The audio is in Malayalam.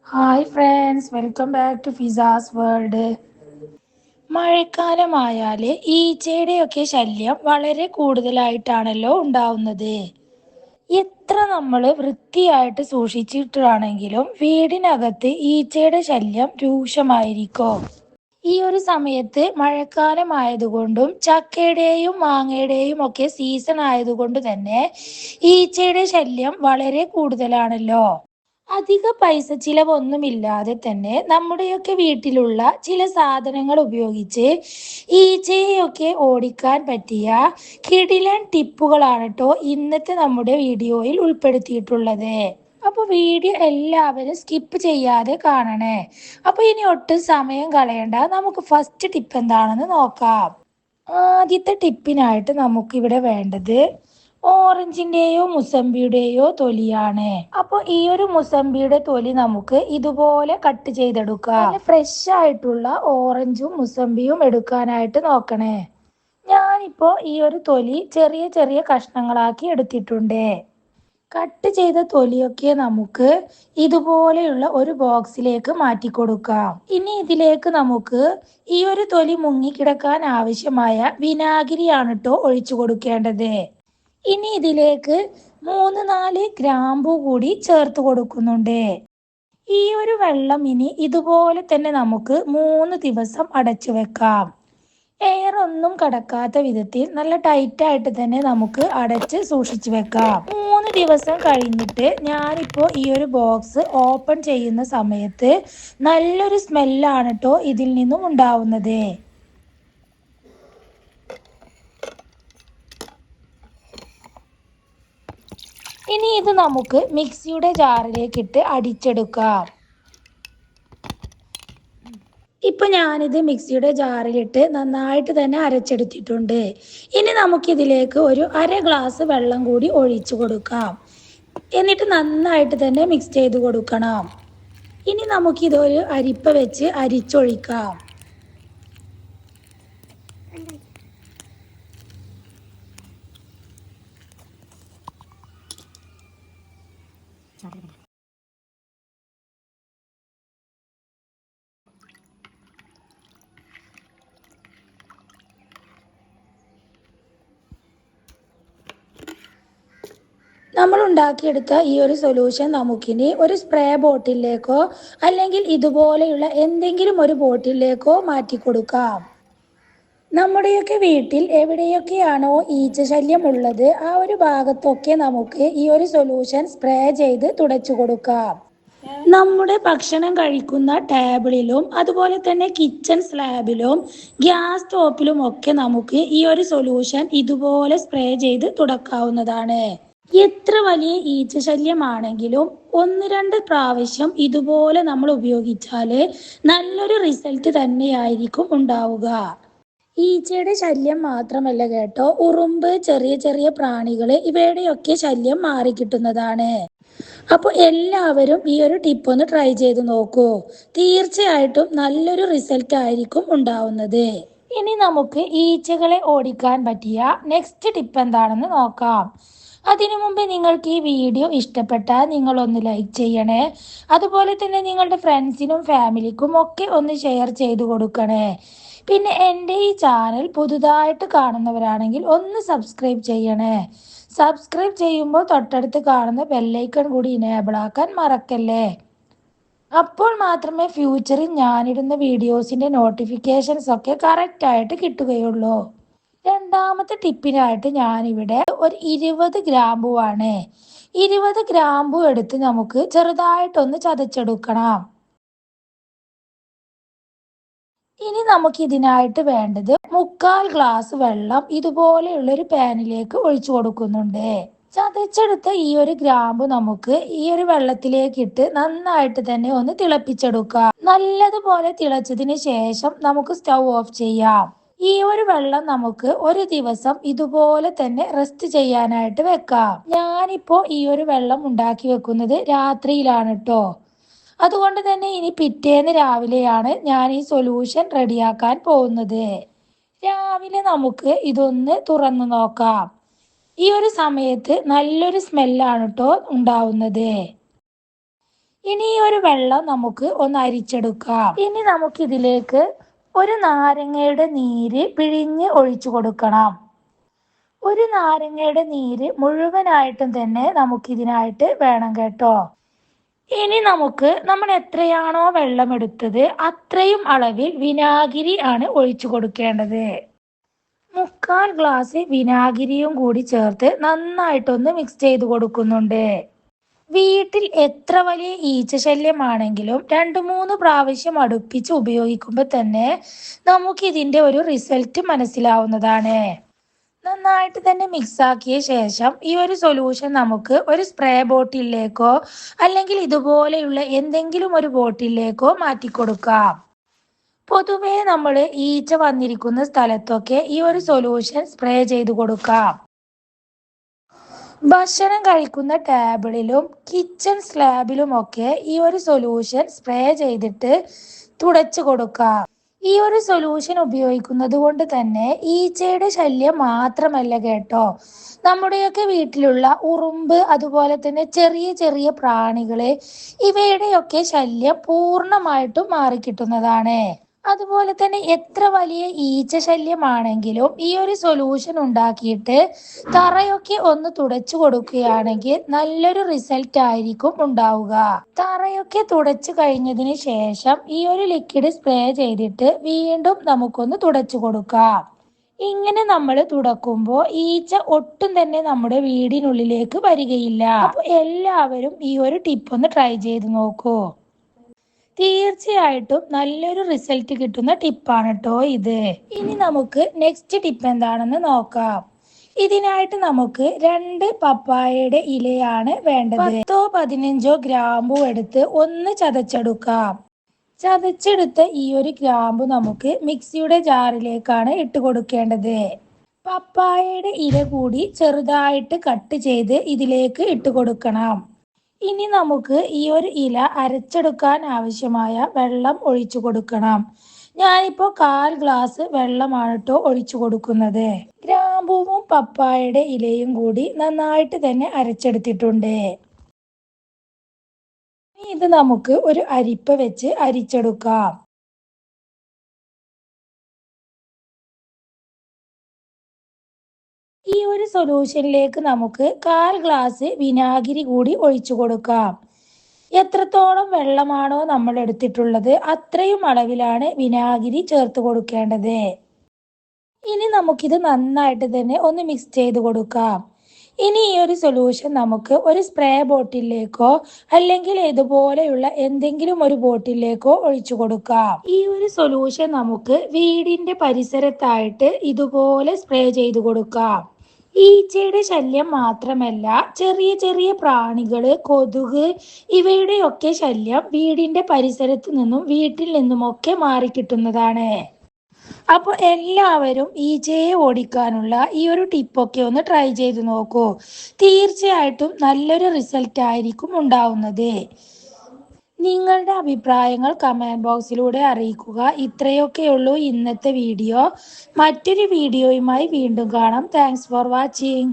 Hi friends, welcome back to Fiza's world. മഴക്കാലമായാൽ ഈച്ചയുടെയൊക്കെ ശല്യം വളരെ കൂടുതലായിട്ടാണല്ലോ ഉണ്ടാവുന്നത്. എത്ര നമ്മൾ വൃത്തിയായിട്ട് സൂക്ഷിച്ചിട്ടാണെങ്കിലും വീടിനകത്ത് ഈച്ചയുടെ ശല്യം രൂക്ഷമായിരിക്കും. ഈ ഒരു സമയത്ത് മഴക്കാലമായതുകൊണ്ടും ചക്കയുടെയും മാങ്ങയുടെയും ഒക്കെ സീസൺ ആയതുകൊണ്ട് തന്നെ ഈച്ചയുടെ ശല്യം വളരെ കൂടുതലാണല്ലോ. അധിക പൈസ ചിലവൊന്നുമില്ലാതെ തന്നെ നമ്മുടെയൊക്കെ വീട്ടിലുള്ള ചില സാധനങ്ങൾ ഉപയോഗിച്ച് ഈച്ചയെയൊക്കെ ഓടിക്കാൻ പറ്റിയ കിടിലൻ ടിപ്പുകളാണ് കേട്ടോ ഇന്നത്തെ നമ്മുടെ വീഡിയോയിൽ ഉൾപ്പെടുത്തിയിട്ടുള്ളത്. അപ്പോൾ വീഡിയോ എല്ലാവരും സ്കിപ്പ് ചെയ്യാതെ കാണണേ. അപ്പോൾ ഇനി ഒട്ടും സമയം കളയണ്ട, നമുക്ക് ഫസ്റ്റ് ടിപ്പ് എന്താണെന്ന് നോക്കാം. ആദ്യത്തെ ടിപ്പിനായിട്ട് നമുക്ക് ഇവിടെ വേണ്ടത് ഓറഞ്ചിന്റെയോ മുസമ്പിയുടെയോ തൊലിയാണ്. അപ്പോൾ ഈ ഒരു മുസമ്പിയുടെ തൊലി നമുക്ക് ഇതുപോലെ കട്ട് ചെയ്തെടുക്കാം. ഫ്രഷ് ആയിട്ടുള്ള ഓറഞ്ചും മുസമ്പിയും എടുക്കാനായിട്ട് നോക്കണേ. ഞാനിപ്പോ ഈ ഒരു തൊലി ചെറിയ ചെറിയ കഷ്ണങ്ങളാക്കി എടുത്തിട്ടുണ്ട്. കട്ട് ചെയ്ത തൊലിയൊക്കെ നമുക്ക് ഇതുപോലെയുള്ള ഒരു ബോക്സിലേക്ക് മാറ്റി കൊടുക്കാം. ഇനി ഇതിലേക്ക് നമുക്ക് ഈ ഒരു തൊലി മുങ്ങിക്കിടക്കാൻ ആവശ്യമായ വിനാഗിരിയാണ് കേട്ടോ ഒഴിച്ചു കൊടുക്കേണ്ടത്. ഇനി ഇതിലേക്ക് 3-4 ഗ്രാമ്പു കൂടി ചേർത്ത് കൊടുക്കുന്നുണ്ട്. ഈ ഒരു വെള്ളം ഇനി ഇതുപോലെ തന്നെ നമുക്ക് 3 ദിവസം അടച്ചു വെക്കാം. എയർ ഒന്നും കടക്കാത്ത വിധത്തിൽ നല്ല ടൈറ്റ് ആയിട്ട് തന്നെ നമുക്ക് അടച്ച് സൂക്ഷിച്ചു വെക്കാം. 3 ദിവസം കഴിഞ്ഞിട്ട് ഞാനിപ്പോൾ ഈ ഒരു ബോക്സ് ഓപ്പൺ ചെയ്യുന്ന സമയത്ത് നല്ലൊരു സ്മെല്ലാണ് കേട്ടോ ഇതിൽ നിന്നും ഉണ്ടാവുന്നത്. ഇനി ഇത് നമുക്ക് മിക്സിയുടെ ജാറിലേക്ക് ഇട്ട് അടിച്ചെടുക്കാം. ഇപ്പൊ ഞാനിത് മിക്സിയുടെ ജാറിലിട്ട് നന്നായിട്ട് തന്നെ അരച്ചെടുത്തിട്ടുണ്ട്. ഇനി നമുക്കിതിലേക്ക് ഒരു 1/2 ഗ്ലാസ് വെള്ളം കൂടി ഒഴിച്ചു കൊടുക്കാം. എന്നിട്ട് നന്നായിട്ട് തന്നെ മിക്സ് ചെയ്ത് കൊടുക്കണം. ഇനി നമുക്കിതൊരു അരിപ്പ വെച്ച് അരിച്ചൊഴിക്കാം. നമ്മൾ ഉണ്ടാക്കിയെടുത്ത ഈ ഒരു സൊല്യൂഷൻ നമുക്കിനി ഒരു സ്പ്രേ ബോട്ടിലേക്കോ അല്ലെങ്കിൽ ഇതുപോലെയുള്ള എന്തെങ്കിലും ഒരു ബോട്ടിലേക്കോ മാറ്റി കൊടുക്കാം. നമ്മുടെയൊക്കെ വീട്ടിൽ എവിടെയൊക്കെയാണോ ഈച്ച ശല്യം ഉള്ളത് ആ ഒരു ഭാഗത്തൊക്കെ നമുക്ക് ഈ ഒരു സൊല്യൂഷൻ സ്പ്രേ ചെയ്ത് തുടച്ചു കൊടുക്കാം. നമ്മുടെ ഭക്ഷണം കഴിക്കുന്ന ടേബിളിലും അതുപോലെ തന്നെ കിച്ചൺ സ്ലാബിലും ഗ്യാസ് സ്റ്റോപ്പിലും ഒക്കെ നമുക്ക് ഈ ഒരു സൊല്യൂഷൻ ഇതുപോലെ സ്പ്രേ ചെയ്ത് തുടക്കാവുന്നതാണ്. എത്ര വലിയ ഈച്ച ശല്യമാണെങ്കിലും 1-2 പ്രാവശ്യം ഇതുപോലെ നമ്മൾ ഉപയോഗിച്ചാൽ നല്ലൊരു റിസൾട്ട് തന്നെയായിരിക്കും ഉണ്ടാവുക. ഈച്ചയുടെ ശല്യം മാത്രമല്ല കേട്ടോ, ഉറുമ്പ്, ചെറിയ ചെറിയ പ്രാണികൾ ഇവയുടെയൊക്കെ ശല്യം മാറിക്കിട്ടുന്നതാണ്. അപ്പോൾ എല്ലാവരും ഈ ഒരു ടിപ്പ് ഒന്ന് ട്രൈ ചെയ്ത് നോക്കൂ. തീർച്ചയായിട്ടും നല്ലൊരു റിസൾട്ട് ആയിരിക്കും ഉണ്ടാവുന്നത്. ഇനി നമുക്ക് ഈച്ചകളെ ഓടിക്കാൻ പറ്റിയ നെക്സ്റ്റ് ടിപ്പ് എന്താണെന്ന് നോക്കാം. അതിനു മുമ്പ് നിങ്ങൾക്ക് ഈ വീഡിയോ ഇഷ്ടപ്പെട്ടാൽ നിങ്ങൾ ഒന്ന് ലൈക്ക് ചെയ്യണേ. അതുപോലെ തന്നെ നിങ്ങളുടെ ഫ്രണ്ട്സിനും ഫാമിലിക്കും ഒക്കെ ഒന്ന് ഷെയർ ചെയ്ത് കൊടുക്കണേ. പിന്നെ എൻ്റെ ഈ ചാനൽ പുതുതായിട്ട് കാണുന്നവരാണെങ്കിൽ ഒന്ന് സബ്സ്ക്രൈബ് ചെയ്യണേ. സബ്സ്ക്രൈബ് ചെയ്യുമ്പോൾ തൊട്ടടുത്ത് കാണുന്ന ബെല്ലൈക്കൺ കൂടി ഇനേബിൾ ആക്കാൻ മറക്കല്ലേ. അപ്പോൾ മാത്രമേ ഫ്യൂച്ചറിൽ ഞാനിടുന്ന വീഡിയോസിൻ്റെ നോട്ടിഫിക്കേഷൻസ് ഒക്കെ കറക്റ്റായിട്ട് കിട്ടുകയുള്ളൂ. രണ്ടാമത്തെ ടിപ്പിനായിട്ട് ഞാനിവിടെ ഒരു 20 ഗ്രാമ്പുവാണ്. 20 ഗ്രാമ്പു എടുത്ത് നമുക്ക് ചെറുതായിട്ടൊന്ന് ചതച്ചെടുക്കണം. ഇനി നമുക്ക് ഇതിനായിട്ട് വേണ്ടത് 3/4 ഗ്ലാസ് വെള്ളം ഇതുപോലെയുള്ള ഒരു പാനിലേക്ക് ഒഴിച്ചു കൊടുക്കുന്നുണ്ട്. ചതച്ചെടുത്ത ഈ ഒരു ഗ്രാമ്പു നമുക്ക് ഈ ഒരു വെള്ളത്തിലേക്ക് ഇട്ട് നന്നായിട്ട് തന്നെ ഒന്ന് തിളപ്പിച്ചെടുക്കാം. നല്ലതുപോലെ തിളച്ചതിന് ശേഷം നമുക്ക് സ്റ്റൗ ഓഫ് ചെയ്യാം. ഈ ഒരു വെള്ളം നമുക്ക് ഒരു ദിവസം ഇതുപോലെ തന്നെ റെസ്റ്റ് ചെയ്യാനായിട്ട് വെക്കാം. ഞാനിപ്പോ ഈ ഒരു വെള്ളം ഉണ്ടാക്കി വെക്കുന്നത് രാത്രിയിലാണ് കേട്ടോ. അതുകൊണ്ട് തന്നെ ഇനി പിറ്റേന്ന് രാവിലെയാണ് ഞാൻ ഈ സൊല്യൂഷൻ റെഡിയാക്കാൻ പോകുന്നത്. രാവിലെ നമുക്ക് ഇതൊന്ന് തുറന്നു നോക്കാം. ഈ ഒരു സമയത്ത് നല്ലൊരു സ്മെല്ലാണ് കേട്ടോ ഉണ്ടാവുന്നത്. ഇനി ഈ ഒരു വെള്ളം നമുക്ക് ഒന്ന് അരിച്ചെടുക്കാം. ഇനി നമുക്കിതിലേക്ക് ഒരു നാരങ്ങയുടെ നീര് പിഴിഞ്ഞ് ഒഴിച്ചു കൊടുക്കണം. ഒരു നാരങ്ങയുടെ നീര് മുഴുവനായിട്ടും തന്നെ നമുക്കിതിനായിട്ട് വേണം കേട്ടോ. ഇനി നമ്മൾ എത്രയാണോ വെള്ളം എടുത്തത് അത്രയും അളവിൽ വിനാഗിരി ആണ് ഒഴിച്ചു കൊടുക്കേണ്ടത്. 3/4 ഗ്ലാസ് വിനാഗിരിയും കൂടി ചേർത്ത് നന്നായിട്ടൊന്ന് മിക്സ് ചെയ്ത് കൊടുക്കുന്നുണ്ട്. വീട്ടിൽ എത്ര വലിയ ഈച്ച ശല്യമാണെങ്കിലും 2-3 പ്രാവശ്യം അടുപ്പിച്ച് ഉപയോഗിക്കുമ്പോൾ തന്നെ നമുക്കിതിൻ്റെ ഒരു റിസൾട്ട് മനസ്സിലാവുന്നതാണ്. നന്നായിട്ട് തന്നെ മിക്സ് ആക്കിയ ശേഷം ഈ ഒരു സൊല്യൂഷൻ നമുക്ക് ഒരു സ്പ്രേ ബോട്ടിലേക്കോ അല്ലെങ്കിൽ ഇതുപോലെയുള്ള എന്തെങ്കിലും ഒരു ബോട്ടിലേക്കോ മാറ്റിക്കൊടുക്കാം. പൊതുവേ നമ്മൾ ഈച്ച വന്നിരിക്കുന്ന സ്ഥലത്തൊക്കെ ഈ ഒരു സൊല്യൂഷൻ സ്പ്രേ ചെയ്ത് കൊടുക്കാം. ഭക്ഷണം കഴിക്കുന്ന ടേബിളിലും കിച്ചൺ സ്ലാബിലുമൊക്കെ ഈ ഒരു സൊല്യൂഷൻ സ്പ്രേ ചെയ്തിട്ട് തുടച്ചു കൊടുക്കാം. ഈ ഒരു സൊല്യൂഷൻ ഉപയോഗിക്കുന്നത് കൊണ്ട് തന്നെ ഈച്ചയുടെ ശല്യം മാത്രമല്ല കേട്ടോ, നമ്മുടെയൊക്കെ വീട്ടിലുള്ള ഉറുമ്പ്, അതുപോലെ തന്നെ ചെറിയ ചെറിയ പ്രാണികള്, ഇവയുടെയൊക്കെ ശല്യം പൂർണ്ണമായിട്ടും മാറിക്കിട്ടുന്നതാണ്. അതുപോലെ തന്നെ എത്ര വലിയ ഈച്ച ശല്യമാണെങ്കിലും ഈ ഒരു സൊല്യൂഷൻ ഉണ്ടാക്കിയിട്ട് തറയൊക്കെ ഒന്ന് തുടച്ചു കൊടുക്കുകയാണെങ്കിൽ നല്ലൊരു റിസൾട്ട് ആയിരിക്കും ഉണ്ടാവുക. തറയൊക്കെ തുടച്ചു കഴിഞ്ഞതിന് ശേഷം ഈ ഒരു ലിക്വിഡ് സ്പ്രേ ചെയ്തിട്ട് വീണ്ടും നമുക്കൊന്ന് തുടച്ചു കൊടുക്കാം. ഇങ്ങനെ നമ്മൾ തുടക്കുമ്പോൾ ഈച്ച ഒട്ടും തന്നെ നമ്മുടെ വീടിനുള്ളിലേക്ക് വരികയില്ല. അപ്പൊ എല്ലാവരും ഈ ഒരു ടിപ്പ് ഒന്ന് ട്രൈ ചെയ്ത് നോക്കൂ. തീർച്ചയായിട്ടും നല്ലൊരു റിസൾട്ട് കിട്ടുന്ന ടിപ്പാണ് കേട്ടോ ഇത്. ഇനി നമുക്ക് നെക്സ്റ്റ് ടിപ്പ് എന്താണെന്ന് നോക്കാം. ഇതിനായിട്ട് നമുക്ക് 2 പപ്പായയുടെ ഇലയാണ് വേണ്ടത്. 10-15 ഗ്രാമ്പു എടുത്ത് ഒന്ന് ചതച്ചെടുക്കാം. ചതച്ചെടുത്ത ഈ ഒരു ഗ്രാമ്പു നമുക്ക് മിക്സിയുടെ ജാറിലേക്കാണ് ഇട്ട് കൊടുക്കേണ്ടത്. പപ്പായയുടെ ഇല കൂടി ചെറുതായിട്ട് കട്ട് ചെയ്ത് ഇതിലേക്ക് ഇട്ട് കൊടുക്കണം. ഇനി നമുക്ക് ഈ ഒരു ഇല അരച്ചെടുക്കാൻ ആവശ്യമായ വെള്ളം ഒഴിച്ചു കൊടുക്കണം. ഞാനിപ്പോൾ 1/4 ഗ്ലാസ് വെള്ളമാണ് കേട്ടോ ഒഴിച്ചു കൊടുക്കുന്നത്. ഗ്രാമ്പൂവും പപ്പായയുടെ ഇലയും കൂടി നന്നായിട്ട് തന്നെ അരച്ചെടുത്തിട്ടുണ്ട്. ഇത് നമുക്ക് ഒരു അരിപ്പ വെച്ച് അരിച്ചെടുക്കാം. ഈ ഒരു സൊല്യൂഷനിലേക്ക് നമുക്ക് 1/4 ഗ്ലാസ് വിനാഗിരി കൂടി ഒഴിച്ചു കൊടുക്കാം. എത്രത്തോളം വെള്ളമാണോ നമ്മൾ എടുത്തിട്ടുള്ളത് അത്രയും അളവിലാണ് വിനാഗിരി ചേർത്ത് കൊടുക്കേണ്ടത്. ഇനി നമുക്കിത് നന്നായിട്ട് തന്നെ ഒന്ന് മിക്സ് ചെയ്ത് കൊടുക്കാം. ഇനി ഈ ഒരു സൊല്യൂഷൻ നമുക്ക് ഒരു സ്പ്രേ ബോട്ടിലേക്കോ അല്ലെങ്കിൽ ഇതുപോലെയുള്ള എന്തെങ്കിലും ഒരു ബോട്ടിലേക്കോ ഒഴിച്ചു കൊടുക്കാം. ഈ ഒരു സൊല്യൂഷൻ നമുക്ക് വീടിന്റെ പരിസരത്തായിട്ട് ഇതുപോലെ സ്പ്രേ ചെയ്ത് കൊടുക്കാം. ഈച്ചയുടെ ശല്യം മാത്രമല്ല, ചെറിയ ചെറിയ പ്രാണികള്, കൊതുക്, ഇവയുടെയൊക്കെ ശല്യം വീടിന്റെ പരിസരത്ത് നിന്നും വീട്ടിൽ നിന്നുമൊക്കെ മാറിക്കിട്ടുന്നതാണ്. അപ്പോൾ എല്ലാവരും ഈച്ചയെ ഓടിക്കാനുള്ള ഈ ഒരു ടിപ്പൊക്കെ ഒന്ന് ട്രൈ ചെയ്ത് നോക്കൂ. തീർച്ചയായിട്ടും നല്ലൊരു റിസൾട്ട് ആയിരിക്കും ഉണ്ടാവുന്നത്. നിങ്ങളുടെ അഭിപ്രായങ്ങൾ കമന്റ് ബോക്സിലൂടെ അറിയിക്കുക. ഇത്രയൊക്കെയുള്ളൂ ഇന്നത്തെ വീഡിയോ. മറ്റൊരു വീഡിയോയുമായി വീണ്ടും കാണാം. Thanks for watching.